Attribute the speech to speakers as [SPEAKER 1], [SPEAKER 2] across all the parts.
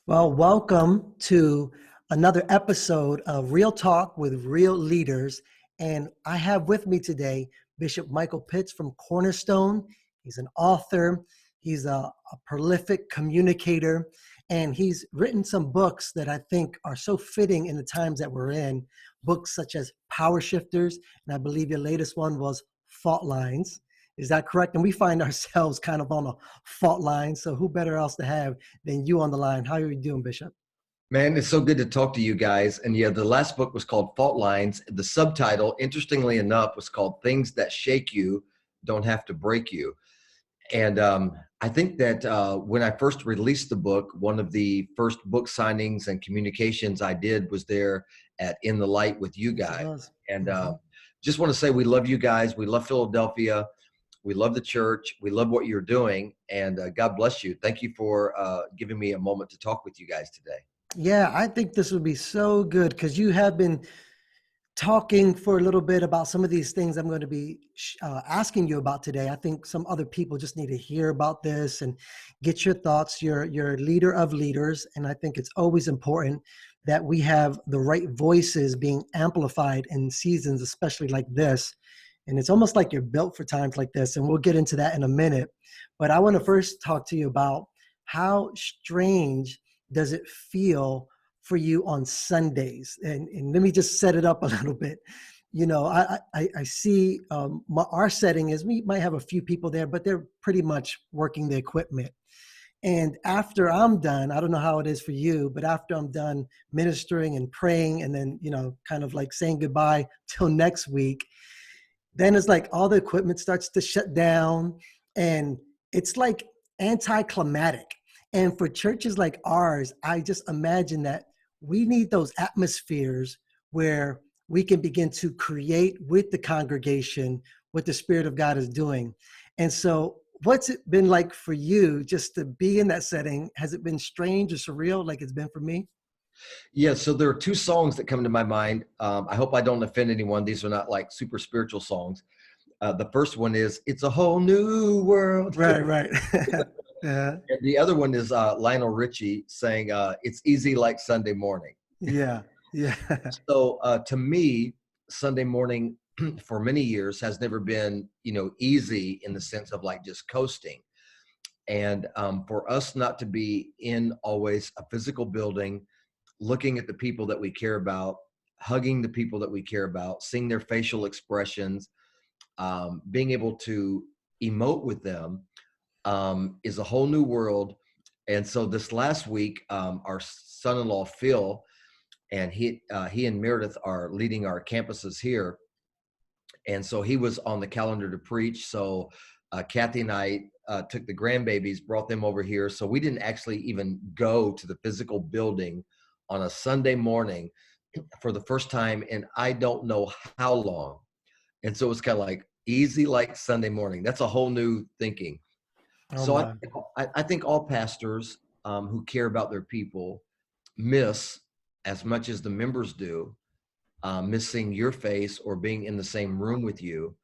[SPEAKER 1] Well, welcome to another episode of Real Talk with Real Leaders. And I have with me today Bishop Michael Pitts from Cornerstone. He's an author, he's a prolific communicator, and he's written some books that I think are so fitting in the times that we're in. Books such as Power Shifters, and I believe your latest one was Fault Lines. Is that correct? And we find ourselves kind of on a fault line. So who better else to have than you on the line? How are you doing, Bishop?
[SPEAKER 2] Man, it's so good to talk to you guys. And yeah, the last book was called Fault Lines. The subtitle, interestingly enough, was called Things That Shake You Don't Have to Break You. And I think that when I first released the book, one of the first book signings and communications I did was there at In the Light with you
[SPEAKER 1] Yes, it
[SPEAKER 2] guys.
[SPEAKER 1] was.
[SPEAKER 2] And
[SPEAKER 1] Mm-hmm.
[SPEAKER 2] just want to say we love you guys. We love Philadelphia. We love the church. We love what you're doing. And God bless you. Thank you for giving me a moment to talk with you guys today.
[SPEAKER 1] Yeah, I think this would be so good because you have been talking for a little bit about some of these things I'm going to be asking you about today. I think some other people just need to hear about this and get your thoughts. You're a leader of leaders, and I think it's always important that we have the right voices being amplified in seasons, especially like this. And it's almost like you're built for times like this, and we'll get into that in a minute. But I want to first talk to you about how strange does it feel for you on Sundays? And let me just set it up a little bit. You know, I see our setting is we might have a few people there, but they're pretty much working the equipment. And after I'm done, I don't know how it is for you, but after I'm done ministering and praying and then, kind of like saying goodbye till next week, then it's like all the equipment starts to shut down and it's like anticlimactic. And for churches like ours, I just imagine that we need those atmospheres where we can begin to create with the congregation what the Spirit of God is doing. And so, what's it been like for you just to be in that setting? Has it been strange or surreal like it's been for me?
[SPEAKER 2] Yeah, so there are two songs that come to my mind. I hope I don't offend anyone. These are not like super spiritual songs. The first one is "It's a Whole New World,"
[SPEAKER 1] Right, right. Yeah,
[SPEAKER 2] and the other one is Lionel Richie saying "It's Easy Like Sunday Morning."
[SPEAKER 1] yeah, yeah.
[SPEAKER 2] So to me, Sunday morning for many years has never been, easy in the sense of like just coasting. And for us not to be in always a physical building, looking at the people that we care about, hugging the people that we care about, seeing their facial expressions, being able to emote with them is a whole new world. And so this last week, our son-in-law Phil and he and Meredith are leading our campuses here, and so he was on the calendar to preach. So Kathy and I took the grandbabies, brought them over here. So we didn't actually even go to the physical building on a Sunday morning for the first time in I don't know how long. And so it's kind of like easy like Sunday morning. That's a whole new thinking.
[SPEAKER 1] Oh
[SPEAKER 2] So
[SPEAKER 1] my.
[SPEAKER 2] I think all pastors who care about their people miss as much as the members do, missing your face or being in the same room with you.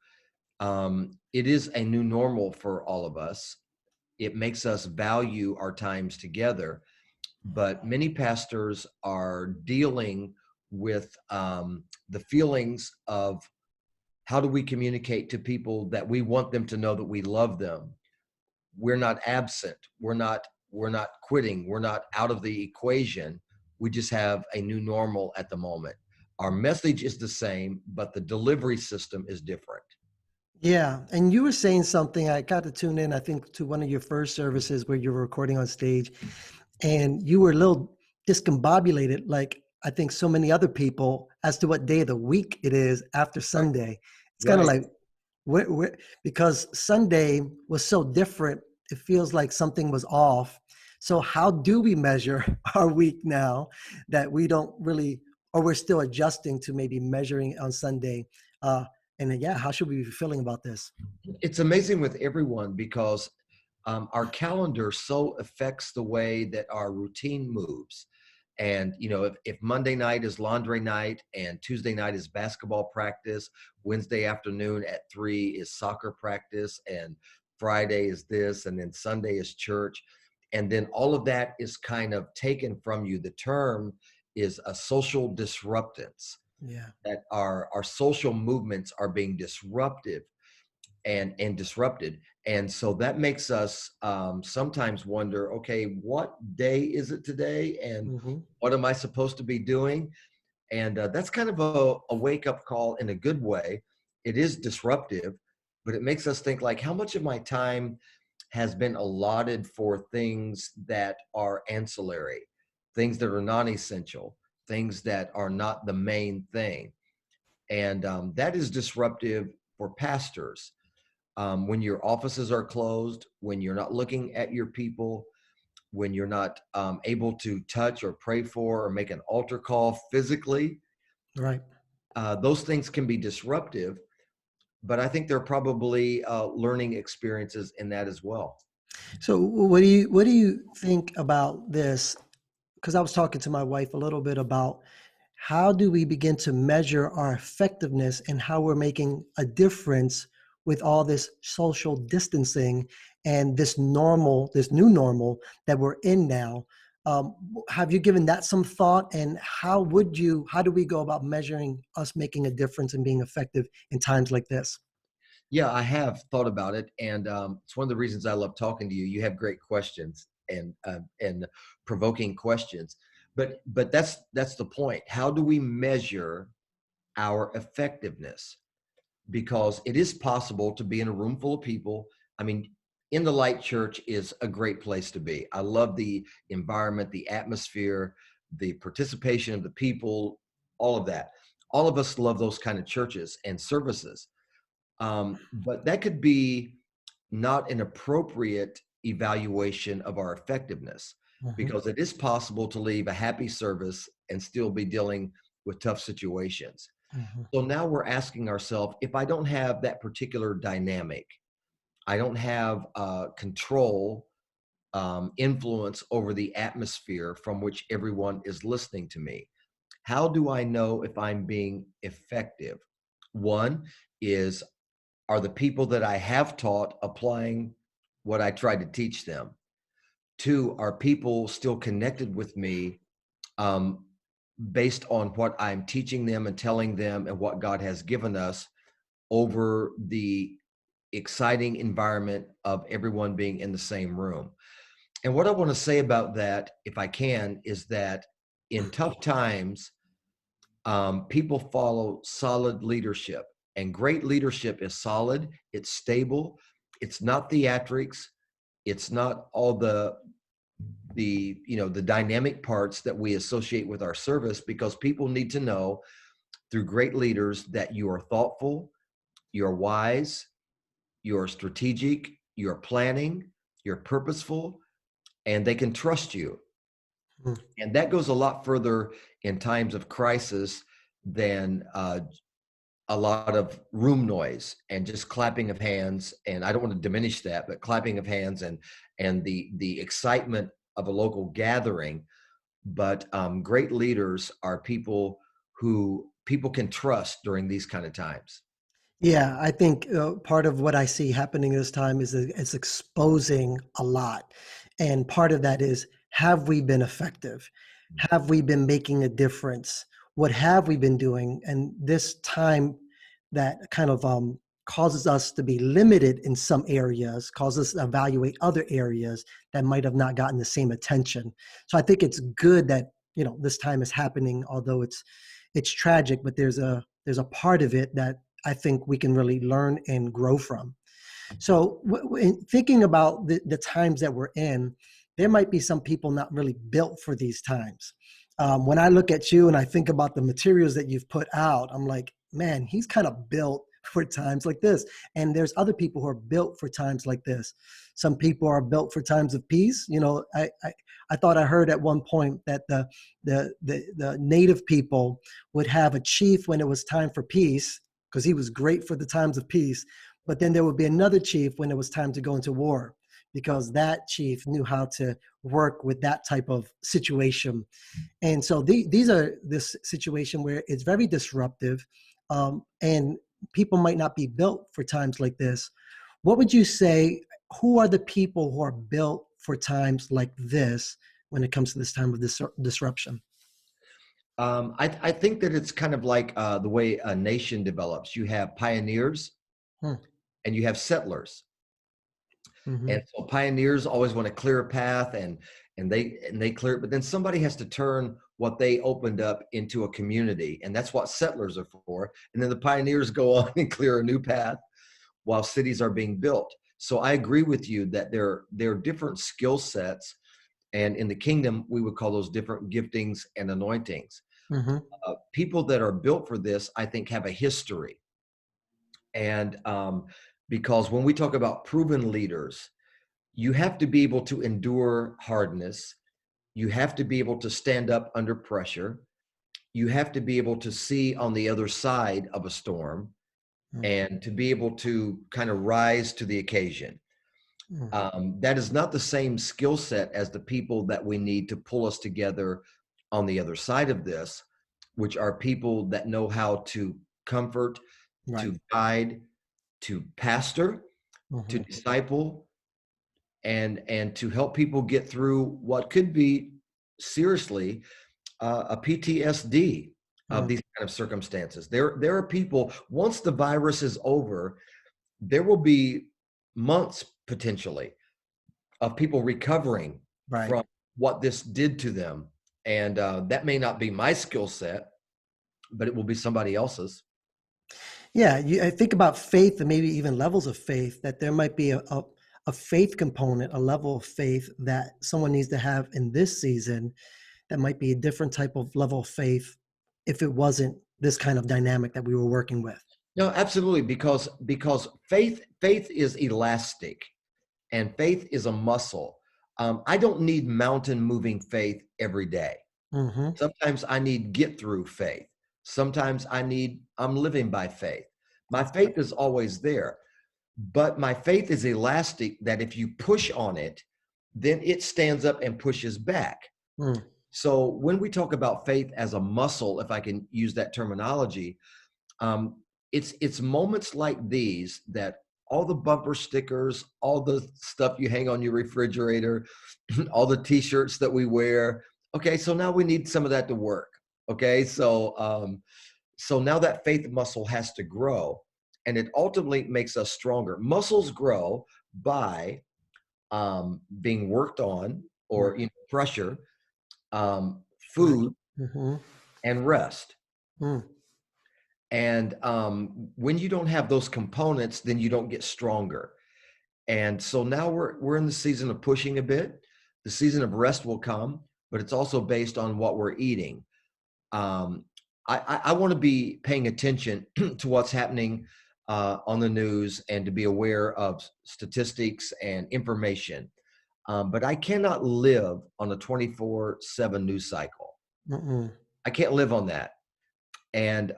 [SPEAKER 2] It is a new normal for all of us. It makes us value our times together. But many pastors are dealing with the feelings of how do we communicate to people that we want them to know that we love them. We're not absent. We're not quitting. We're not out of the equation. We just have a new normal at the moment. Our message is the same, but the delivery system is different.
[SPEAKER 1] Yeah, and you were saying something. I got to tune in, I think, to one of your first services where you were recording on stage, and you were a little discombobulated, like I think so many other people, as to what day of the week it is after
[SPEAKER 2] Right.
[SPEAKER 1] Sunday. It's kind of
[SPEAKER 2] Right.
[SPEAKER 1] like because Sunday was so different, it feels like something was off. So how do we measure our week now that we don't really, or we're still adjusting to maybe measuring on Sunday? And then, yeah, how should we be feeling about this?
[SPEAKER 2] It's amazing with everyone because our calendar so affects the way that our routine moves. And, if Monday night is laundry night and Tuesday night is basketball practice, Wednesday afternoon at 3 is soccer practice, and Friday is this, and then Sunday is church. and then all of that is kind of taken from you. The term is a social disruptance,
[SPEAKER 1] Yeah.
[SPEAKER 2] that our social movements are being disruptive and disrupted. And so that makes us sometimes wonder, okay, what day is it today? And
[SPEAKER 1] Hmm.
[SPEAKER 2] what am I supposed to be doing? And that's kind of a wake up call in a good way. It is disruptive, but it makes us think like, how much of my time has been allotted for things that are ancillary, things that are non essential, things that are not the main thing. And that is disruptive for pastors. When your offices are closed, when you're not looking at your people, when you're not able to touch or pray for or make an altar call physically,
[SPEAKER 1] Right.
[SPEAKER 2] those things can be disruptive. But I think there are probably learning experiences in that as well.
[SPEAKER 1] So what do you think about this? Because I was talking to my wife a little bit about how do we begin to measure our effectiveness and how we're making a difference with all this social distancing and this new normal that we're in now. Have you given that some thought? And how do we go about measuring us making a difference and being effective in times like this?
[SPEAKER 2] Yeah, I have thought about it, and it's one of the reasons I love talking to you. You have great questions and provoking questions, but that's the point. How do we measure our effectiveness? Because it is possible to be in a room full of people. I mean, in the light church is a great place to be. I love the environment, the atmosphere, the participation of the people, all of that. All of us love those kind of churches and services. But that could be not an appropriate evaluation of our effectiveness,
[SPEAKER 1] Mhm,
[SPEAKER 2] because it is possible to leave a happy service and still be dealing with tough situations.
[SPEAKER 1] mhm.
[SPEAKER 2] So now we're asking ourselves, if I don't have that particular dynamic, I don't have control, influence over the atmosphere from which everyone is listening to me. How do I know if I'm being effective? One is, are the people that I have taught applying what I tried to teach them? Two, are people still connected with me um, based on what I'm teaching them and telling them and what God has given us over the exciting environment of everyone being in the same room? And what I want to say about that, if I can, is that in tough times, people follow solid leadership, and great leadership is solid, it's stable, it's not theatrics, it's not all the dynamic parts that we associate with our service, because people need to know through great leaders that you are thoughtful, you're wise, you're strategic, you're planning, you're purposeful, and they can trust you.
[SPEAKER 1] Mm.
[SPEAKER 2] And that goes a lot further in times of crisis than a lot of room noise and just clapping of hands. And I don't want to diminish that, but clapping of hands and the excitement of a local gathering. But great leaders are people who people can trust during these kind of times.
[SPEAKER 1] Yeah, I think part of what I see happening this time is that it's exposing a lot. And part of that is, have we been effective? Have we been making a difference? What have we been doing? And this time that kind of causes us to be limited in some areas, causes us to evaluate other areas that might have not gotten the same attention. So I think it's good that, this time is happening, although it's tragic, but there's a part of it that I think we can really learn and grow from. So, in thinking about the times that we're in, there might be some people not really built for these times. When I look at you and I think about the materials that you've put out, I'm like, man, he's kind of built for times like this. And there's other people who are built for times like this. Some people are built for times of peace. I thought I heard at one point that the native people would have a chief when it was time for peace, because he was great for the times of peace. But then there would be another chief when it was time to go into war, because that chief knew how to work with that type of situation. And so these are this situation where it's very disruptive, and people might not be built for times like this. What would you say? Who are the people who are built for times like this when it comes to this time of disruption?
[SPEAKER 2] I think that it's kind of like the way a nation develops. You have pioneers
[SPEAKER 1] Hmm.
[SPEAKER 2] and you have settlers.
[SPEAKER 1] Mm-hmm.
[SPEAKER 2] And so pioneers always want to clear a path and they clear it, but then somebody has to turn what they opened up into a community. And that's what settlers are for. And then the pioneers go on and clear a new path while cities are being built. So I agree with you that there are different skill sets. And in the kingdom, we would call those different giftings and anointings.
[SPEAKER 1] Mm-hmm.
[SPEAKER 2] People that are built for this, I think, have a history. And because when we talk about proven leaders, you have to be able to endure hardness. You have to be able to stand up under pressure. You have to be able to see on the other side of a storm and to be able to kind of rise to the occasion.
[SPEAKER 1] Mm-hmm.
[SPEAKER 2] That is not the same skill set as the people that we need to pull us together on the other side of this, which are people that know how to comfort,
[SPEAKER 1] Right.
[SPEAKER 2] to guide, to pastor, to
[SPEAKER 1] Mm-hmm.
[SPEAKER 2] disciple, and to help people get through what could be seriously a PTSD of these kind of circumstances. There are people, once the virus is over, there will be months potentially of people recovering
[SPEAKER 1] Right.
[SPEAKER 2] from what this did to them. And that may not be my skill set, but it will be somebody else's.
[SPEAKER 1] Yeah, I think about faith and maybe even levels of faith, that there might be a faith component, a level of faith that someone needs to have in this season that might be a different type of level of faith if it wasn't this kind of dynamic that we were working with.
[SPEAKER 2] No, absolutely, because faith is elastic and faith is a muscle. I don't need mountain moving faith every day.
[SPEAKER 1] Mm-hmm.
[SPEAKER 2] Sometimes I need get through faith. Sometimes I'm living by faith. My
[SPEAKER 1] That's good.
[SPEAKER 2] faith is always there, but my faith is elastic that if you push on it, then it stands up and pushes back.
[SPEAKER 1] Mm.
[SPEAKER 2] So when we talk about faith as a muscle, if I can use that terminology, um, it's moments like these that all the bumper stickers, all the stuff you hang on your refrigerator, all the t-shirts that we wear. Okay, so now we need some of that to work. Okay, so now that faith muscle has to grow, and it ultimately makes us stronger. Muscles grow by being worked on,
[SPEAKER 1] Right.
[SPEAKER 2] or pressure,
[SPEAKER 1] Right.
[SPEAKER 2] food,
[SPEAKER 1] Mm-hmm.
[SPEAKER 2] and rest.
[SPEAKER 1] Mm.
[SPEAKER 2] And when you don't have those components, then you don't get stronger. And so now we're in the season of pushing a bit. The season of rest will come, but it's also based on what we're eating. Um, I want to be paying attention to what's happening on the news and to be aware of statistics and information. But I cannot live on a 24/7 news cycle.
[SPEAKER 1] Mm-mm.
[SPEAKER 2] I can't live on that. And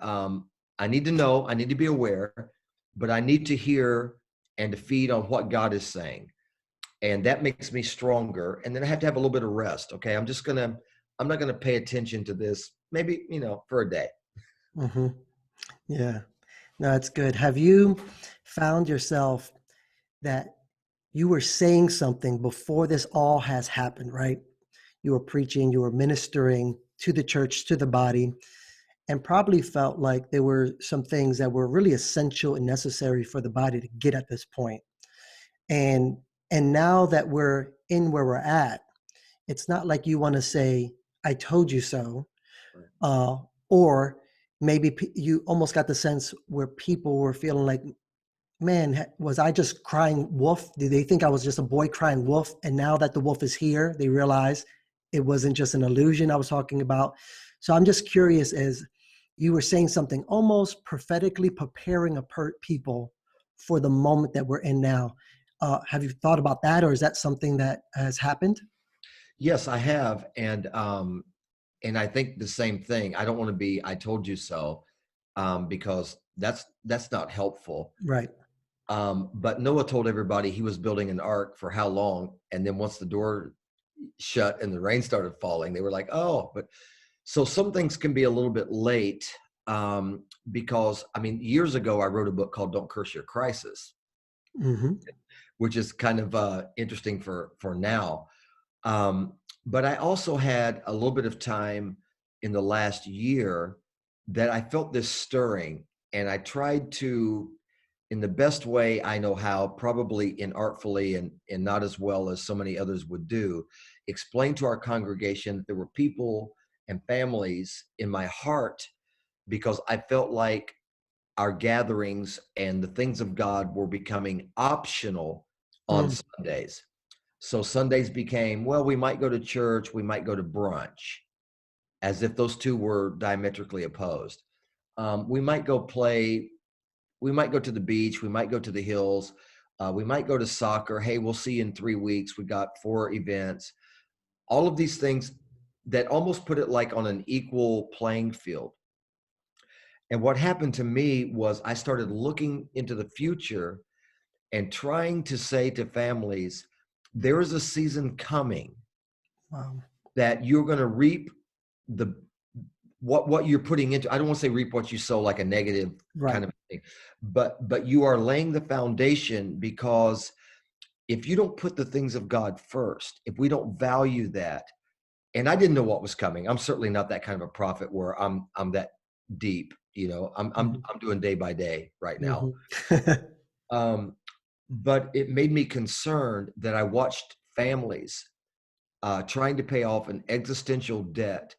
[SPEAKER 2] I need to know, I need to be aware, but I need to hear and to feed on what God is saying. And that makes me stronger. And then I have to have a little bit of rest. Okay. I'm not going to pay attention to this, maybe, for a day.
[SPEAKER 1] Mm-hmm. Yeah. No, that's good. Have you found yourself that you were saying something before this all has happened, right? You were preaching, you were ministering to the church, to the body, and probably felt like there were some things that were really essential and necessary for the body to get at this point. And and now that we're in where we're at, it's not like you want to say, "I told you so," uh, or maybe you almost got the sense where people were feeling like, man, was I just crying wolf? Did they think I was just a boy crying wolf? And now that the wolf is here, they realize it wasn't just an illusion I was talking about. So I'm just curious, as you were saying something almost prophetically preparing people for the moment that we're in now. Have you thought about that, or is that something that has happened?
[SPEAKER 2] Yes, I have. And I think the same thing. I don't want to be, I told you so, because that's not helpful.
[SPEAKER 1] Right.
[SPEAKER 2] But Noah told everybody he was building an ark for how long. And then once the door shut and the rain started falling, they were like, oh, but so some things can be a little bit late, because I mean, years ago, I wrote a book called Don't Curse Your Crisis.
[SPEAKER 1] Mm-hmm.
[SPEAKER 2] which is kind of interesting for now. Um, but I also had a little bit of time in the last year that I felt this stirring, and I tried to, in the best way I know how, probably inartfully and not as well as so many others would do, explain to our congregation that there were people and families in my heart because I felt like our gatherings and the things of God were becoming optional on
[SPEAKER 1] Mm,
[SPEAKER 2] Sundays. So Sundays became, well, we might go to church, we might go to brunch, as if those two were diametrically opposed. We might go play, we might go to the beach, we might go to the hills, we might go to soccer. Hey, we'll see you in 3 weeks. We got 4 events. All of these things that almost put it like on an equal playing field. And what happened to me was I started looking into the future and trying to say to families, there is a season coming
[SPEAKER 1] wow.
[SPEAKER 2] that you're going to reap the what you're putting into. I don't want to say reap what you sow, like a negative
[SPEAKER 1] Right.
[SPEAKER 2] kind of thing, but you are laying the foundation, because if you don't put the things of God first, if we don't value that, and I didn't know what was coming. I'm certainly not that kind of a prophet where I'm that deep, you know.
[SPEAKER 1] Mhm,
[SPEAKER 2] I'm doing day by day right now.
[SPEAKER 1] mhm.
[SPEAKER 2] Um, but it made me concerned that I watched families trying to pay off an existential debt,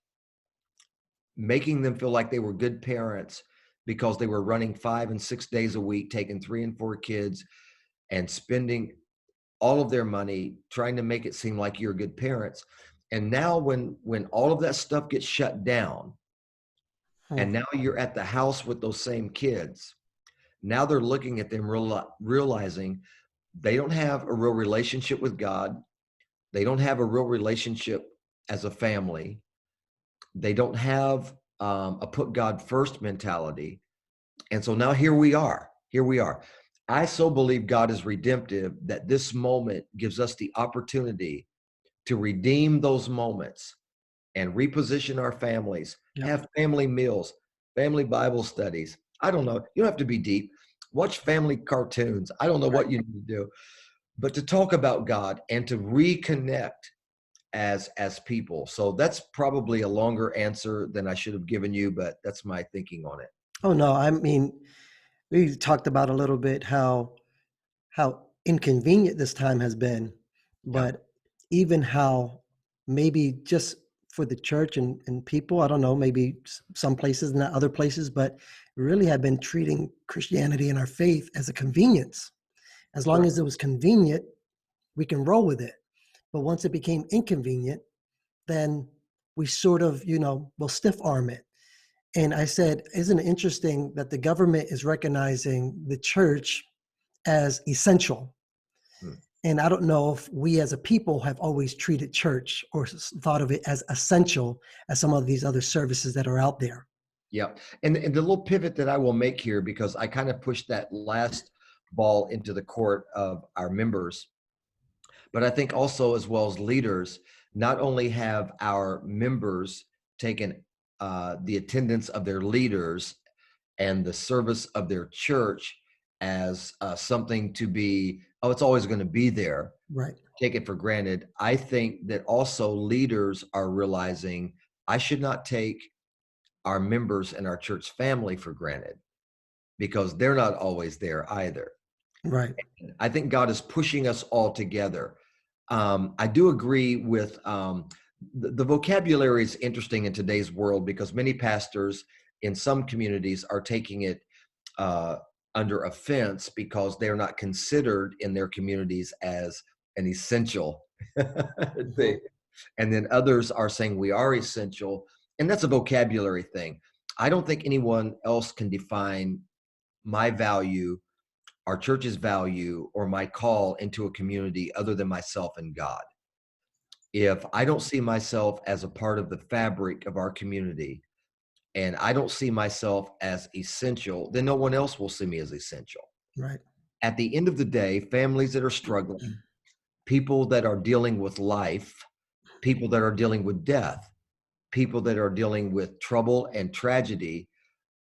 [SPEAKER 2] making them feel like they were good parents because they were running 5 and 6 days a week, taking 3 and 4 kids and spending all of their money trying to make it seem like you're good parents. And now when all of that stuff gets shut down,
[SPEAKER 1] Mm,
[SPEAKER 2] and now you're at the house with those same kids, now they're looking at them realizing they don't have a real relationship with God. They don't have a real relationship as a family. They don't have a put God first mentality. And so now here we are. Here we are. I so believe God is redemptive that this moment gives us the opportunity to redeem those moments and reposition our families,
[SPEAKER 1] yep.
[SPEAKER 2] have family meals, family Bible studies. I don't know. You don't have to be deep. Watch family cartoons. I don't know
[SPEAKER 1] Right.
[SPEAKER 2] what you need to do, but to talk about God and to reconnect as people. So that's probably a longer answer than I should have given you, but that's my thinking on it.
[SPEAKER 1] Oh, no, I mean, we talked about a little bit how inconvenient this time has been,
[SPEAKER 2] Yeah.
[SPEAKER 1] but even how maybe just for the church and people, I don't know, maybe some places, not other places, but really have been treating Christianity and our faith as a convenience. As long
[SPEAKER 2] Sure.
[SPEAKER 1] as it was convenient, we can roll with it. But once it became inconvenient, then we sort of, will stiff arm it. And I said, isn't it interesting that the government is recognizing the church as essential?
[SPEAKER 2] Hmm.
[SPEAKER 1] And I don't know if we as a people have always treated church or thought of it as essential as some of these other services that are out there.
[SPEAKER 2] Yeah. And the little pivot that I will make here, because I kind of pushed that last ball into the court of our members, but I think also, as well as leaders, not only have our members taken the attendance of their leaders and the service of their church as something to be, oh, it's always going to be there,
[SPEAKER 1] Right.
[SPEAKER 2] take it for granted. I think that also leaders are realizing I should not take our members and our church family for granted, because they're not always there either.
[SPEAKER 1] Right.
[SPEAKER 2] I think God is pushing us all together. I do agree with the vocabulary is interesting in today's world, because many pastors in some communities are taking it uh, under offense because they're not considered in their communities as an essential
[SPEAKER 1] Mhm.
[SPEAKER 2] thing. And then others are saying we are essential. And that's a vocabulary thing. I don't think anyone else can define my value, our church's value, or my call into a community other than myself and God. If I don't see myself as a part of the fabric of our community, and I don't see myself as essential, then no one else will see me as essential.
[SPEAKER 1] Right.
[SPEAKER 2] At the end of the day, families that are struggling, people that are dealing with life, people that are dealing with death, people that are dealing with trouble and tragedy,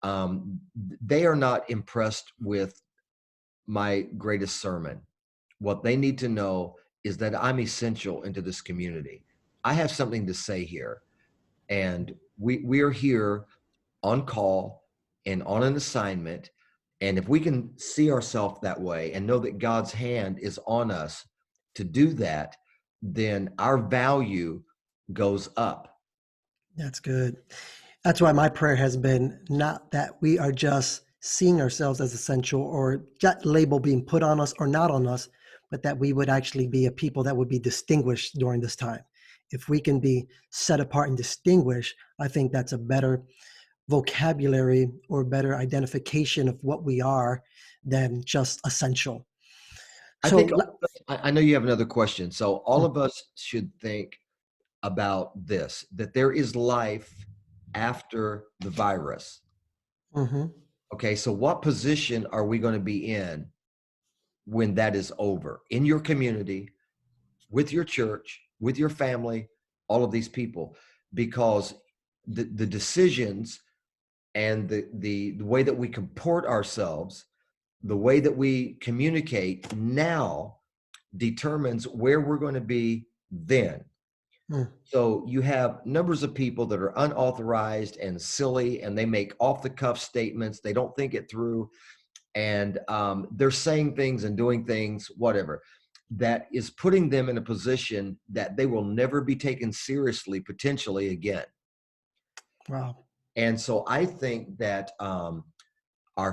[SPEAKER 2] they are not impressed with my greatest sermon What they need to know is that I'm essential into this community. I have something to say here. And we are here on call and on an assignment. And if we can see ourselves that way and know that God's hand is on us to do that, then our value goes up.
[SPEAKER 1] That's good. That's why my prayer has been not that we are just seeing ourselves as essential or that label being put on us or not on us, but that we would actually be a people that would be distinguished during this time. If we can be set apart and distinguished, I think that's a better vocabulary or better identification of what we are than just essential.
[SPEAKER 2] I
[SPEAKER 1] So,
[SPEAKER 2] think I know you have another question. So all
[SPEAKER 1] mm,
[SPEAKER 2] of us should think about this, that there is life after the virus.
[SPEAKER 1] mhm,
[SPEAKER 2] Okay, so what position are we going to be in when that is over? In your community, with your church, with your family, all of these people, because the decisions and the way that we comport ourselves, the way that we communicate now determines where we're going to be then.
[SPEAKER 1] mm,
[SPEAKER 2] So you have numbers of people that are unauthorized and silly, and they make off the cuff statements. They don't think it through, and they're saying things and doing things, whatever, that is putting them in a position that they will never be taken seriously, potentially again.
[SPEAKER 1] wow.
[SPEAKER 2] And so I think that our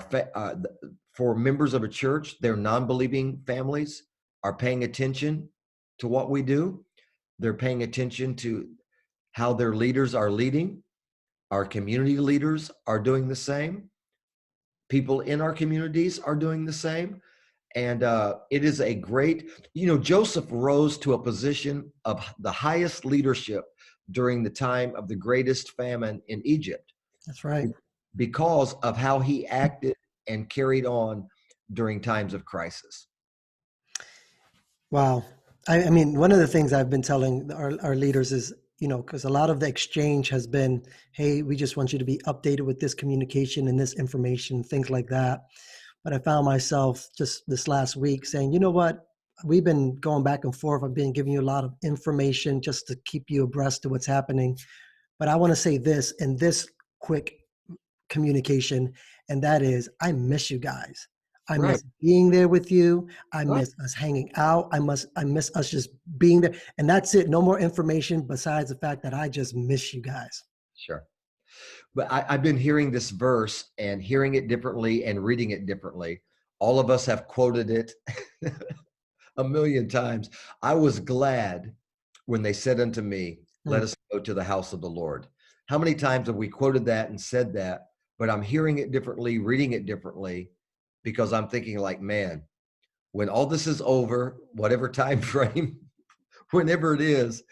[SPEAKER 2] for members of a church, their non-believing families are paying attention to what we do. They're paying attention to how their leaders are leading. Our community leaders are doing the same. People in our communities are doing the same. And it is a great, Joseph rose to a position of the highest leadership during the time of the greatest famine in Egypt
[SPEAKER 1] That's right.
[SPEAKER 2] because of how he acted and carried on during times of crisis.
[SPEAKER 1] Wow. I mean, one of the things I've been telling our leaders is, because a lot of the exchange has been, hey, we just want you to be updated with this communication and this information, things like that. But I found myself just this last week saying, you know what? We've been going back and forth. I've been giving you a lot of information just to keep you abreast of what's happening. But I want to say this in this quick communication, and that is I miss you guys. I
[SPEAKER 2] Right,
[SPEAKER 1] miss being there with you. I
[SPEAKER 2] right,
[SPEAKER 1] miss us hanging out. I miss us just being there. And that's it. No more information besides the fact that I just miss you guys.
[SPEAKER 2] sure. But I've been hearing this verse and hearing it differently and reading it differently. All of us have quoted it a million times. I was glad when they said unto me, let
[SPEAKER 1] Mm,
[SPEAKER 2] us go to the house of the Lord. How many times have we quoted that and said that? But I'm hearing it differently, reading it differently, because I'm thinking like, man, when all this is over, whatever time frame, whenever it is,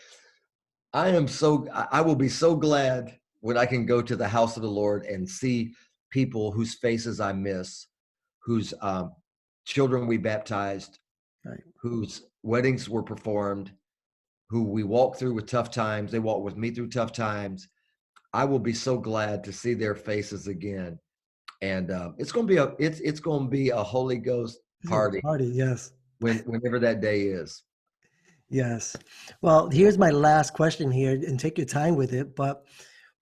[SPEAKER 2] I will be so glad when I can go to the house of the Lord and see people whose faces I miss, whose children we baptized,
[SPEAKER 1] right.
[SPEAKER 2] whose weddings were performed, who we walk through with tough times. They walk with me through tough times. I will be so glad to see their faces again, and it's going to be a Holy Ghost
[SPEAKER 1] It's gonna be
[SPEAKER 2] party
[SPEAKER 1] a party. Yes.
[SPEAKER 2] whenever that day is.
[SPEAKER 1] Yes. Well, here's my last question here, and take your time with it. But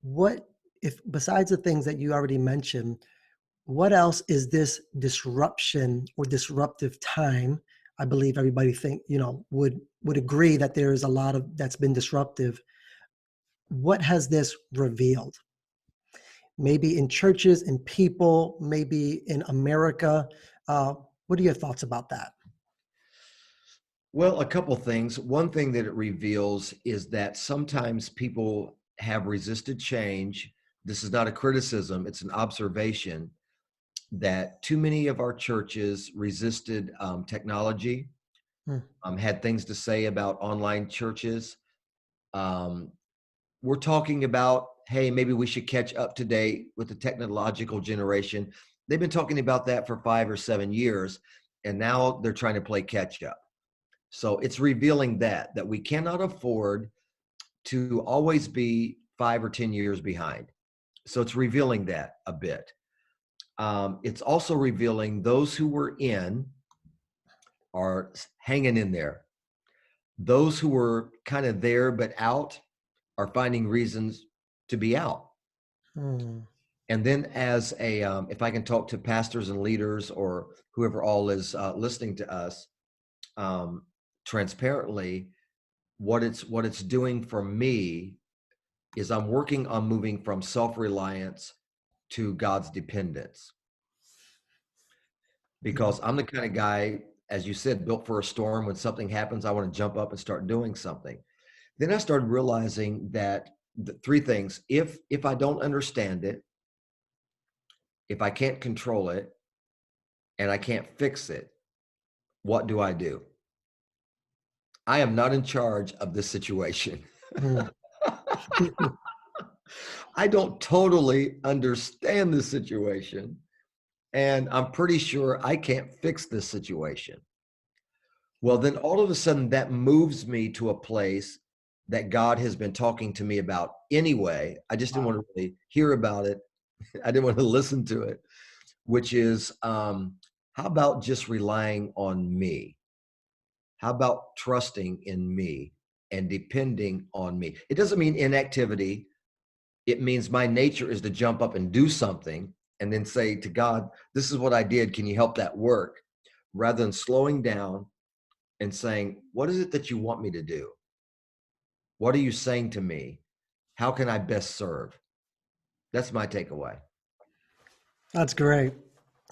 [SPEAKER 1] what if, besides the things that you already mentioned, what else is this disruption or disruptive time? I believe everybody would agree that there is a lot of that's been disruptive. What has this revealed? Maybe in churches, in people, maybe in America. Uh, what are your thoughts about that?
[SPEAKER 2] Well, a couple things. One thing that it reveals is that sometimes people have resisted change. This is not a criticism, it's an observation that too many of our churches resisted technology,
[SPEAKER 1] Hmm,
[SPEAKER 2] had things to say about online churches. Um, we're talking about, hey, maybe we should catch up to date with the technological generation. They've been talking about that for 5 or 7 years, and now they're trying to play catch up. So it's revealing that we cannot afford to always be 5 or 10 years behind. So it's revealing that a bit. It's also revealing those who were in are hanging in there. Those who were kind of there but out are finding reasons to be out.
[SPEAKER 1] Mm,
[SPEAKER 2] And then, as a, if I can talk to pastors and leaders or whoever all is listening to us, um, transparently, what it's doing for me is I'm working on moving from self-reliance to God's dependence,
[SPEAKER 1] yeah.
[SPEAKER 2] because I'm the kind of guy, as you said, built for a storm. When something happens, I want to jump up and start doing something. Then I started realizing that the three things: if I don't understand it, if I can't control it, and I can't fix it, what do I do? I am not in charge of this situation.
[SPEAKER 1] Mm.
[SPEAKER 2] I don't totally understand the situation, and I'm pretty sure I can't fix this situation. Well, then all of a sudden that moves me to a place that God has been talking to me about anyway. I just didn't
[SPEAKER 1] Wow.
[SPEAKER 2] want to really hear about it. I didn't want to listen to it, which is, how about just relying on me? How about trusting in me and depending on me? It doesn't mean inactivity. It means my nature is to jump up and do something and then say to God, this is what I did. Can you help that work? Rather than slowing down and saying, what is it that you want me to do? What are you saying to me? How can I best serve? That's my takeaway.
[SPEAKER 1] That's great.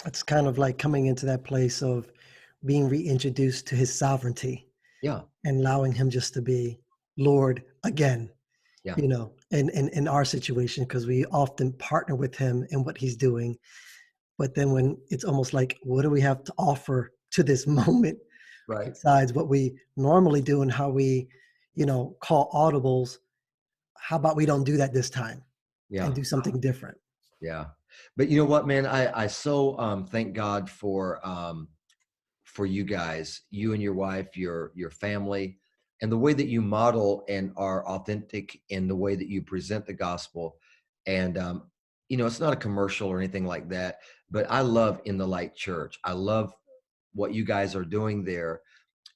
[SPEAKER 1] It's kind of like coming into that place of being reintroduced to his sovereignty
[SPEAKER 2] Yeah.
[SPEAKER 1] and allowing him just to be Lord again,
[SPEAKER 2] Yeah.
[SPEAKER 1] you know, in our situation, because we often partner with him in what he's doing. But then when it's almost like, what do we have to offer to this moment
[SPEAKER 2] Right.
[SPEAKER 1] besides what we normally do and how we, call audibles? How about we don't do that this time and
[SPEAKER 2] Yeah.
[SPEAKER 1] do something different?
[SPEAKER 2] Yeah. But you know what, man? I so thank God for you guys, you and your wife, your family, and the way that you model and are authentic in the way that you present the gospel. And it's not a commercial or anything like that, but I love In the Light Church. I love what you guys are doing there,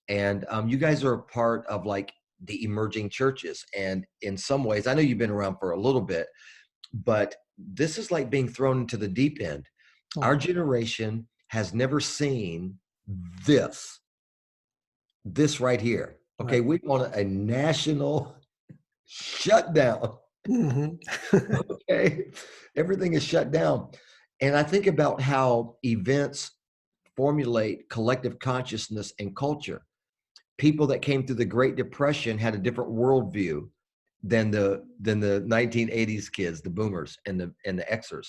[SPEAKER 2] and you guys are a part of like the emerging churches. And in some ways, I know you've been around for a little bit, but this is like being thrown into the deep end. Our
[SPEAKER 1] Oh,
[SPEAKER 2] generation has never seen this this right here. Okay,
[SPEAKER 1] right.
[SPEAKER 2] we want a national shutdown.
[SPEAKER 1] Mhm.
[SPEAKER 2] Okay, everything is shut down. And I think about how events formulate collective consciousness and culture. People that came through the Great Depression had a different worldview than the 1980s kids, the boomers and the Xers.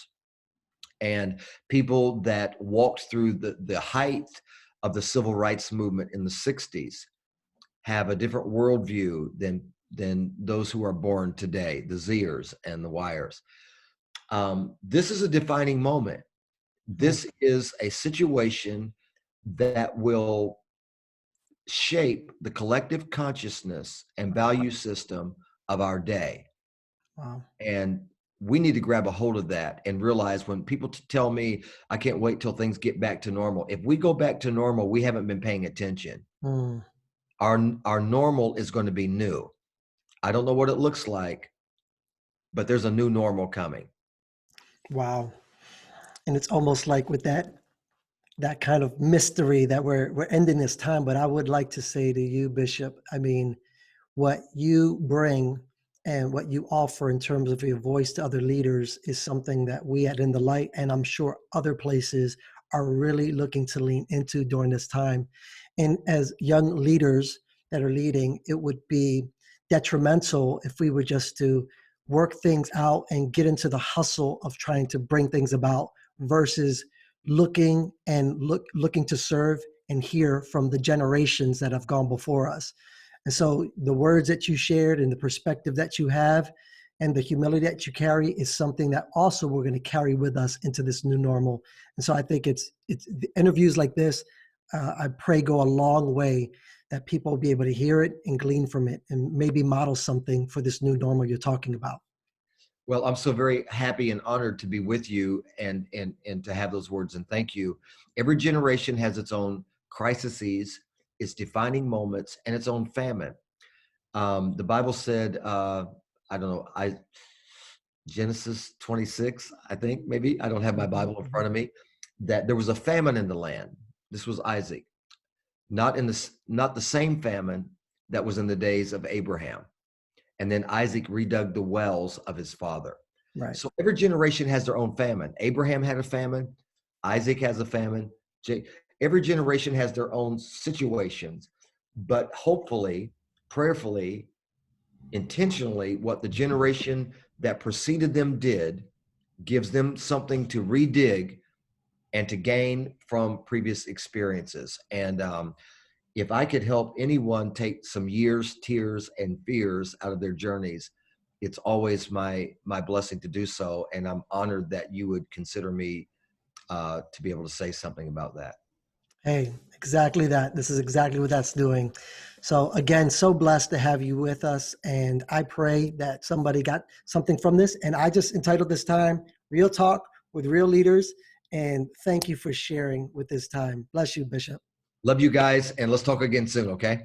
[SPEAKER 2] And people that walked through the height of the civil rights movement in the 60s have a different worldview than those who are born today, the Zers and the Wires. This is a defining moment.
[SPEAKER 1] Mm,
[SPEAKER 2] This is a situation that will shape the collective consciousness and value system of our day.
[SPEAKER 1] wow.
[SPEAKER 2] And we need to grab a hold of that and realize when people tell me, I can't wait till things get back to normal. If we go back to normal, we haven't been paying attention.
[SPEAKER 1] Mm,
[SPEAKER 2] Our normal is going to be new. I don't know what it looks like, but there's a new normal coming.
[SPEAKER 1] wow. And it's almost like with that kind of mystery that we're ending this time. But I would like to say to you, Bishop, I mean, what you bring and what you offer in terms of your voice to other leaders is something that we at In the Light, and I'm sure other places, are really looking to lean into during this time. And as young leaders that are leading, it would be detrimental if we were just to work things out and get into the hustle of trying to bring things about versus looking to serve and hear from the generations that have gone before us. And so the words that you shared and the perspective that you have and the humility that you carry is something that also we're going to carry with us into this new normal. And so I think it's the interviews like this, I pray go a long way that people will be able to hear it and glean from it and maybe model something for this new normal you're talking about.
[SPEAKER 2] Well, I'm so very happy and honored to be with you and to have those words, and thank you. Every generation has its own crises, its defining moments, and its own famine. The Bible said, I don't know, Genesis 26, I think, maybe. I don't have my
[SPEAKER 1] Mhm,
[SPEAKER 2] Bible in
[SPEAKER 1] mhm.
[SPEAKER 2] front of me, that there was a famine in the land. This was Isaac, not the same famine that was in the days of Abraham. And then Isaac redug the wells of his father.
[SPEAKER 1] Right.
[SPEAKER 2] So every generation has their own famine. Abraham had a famine, Isaac has a famine. Every generation has their own situations, but hopefully, prayerfully, intentionally, what the generation that preceded them did gives them something to redig and to gain from previous experiences. And if I could help anyone take some years, tears, and fears out of their journeys, it's always my blessing to do so. And I'm honored that you would consider me to be able to say something about that.
[SPEAKER 1] Hey, exactly that. This is exactly what that's doing. So again, so blessed to have you with us. And I pray that somebody got something from this. And I just entitled this time, Real Talk with Real Leaders. And thank you for sharing with this time. Bless you, Bishop.
[SPEAKER 2] Love you guys, and let's talk again soon, okay?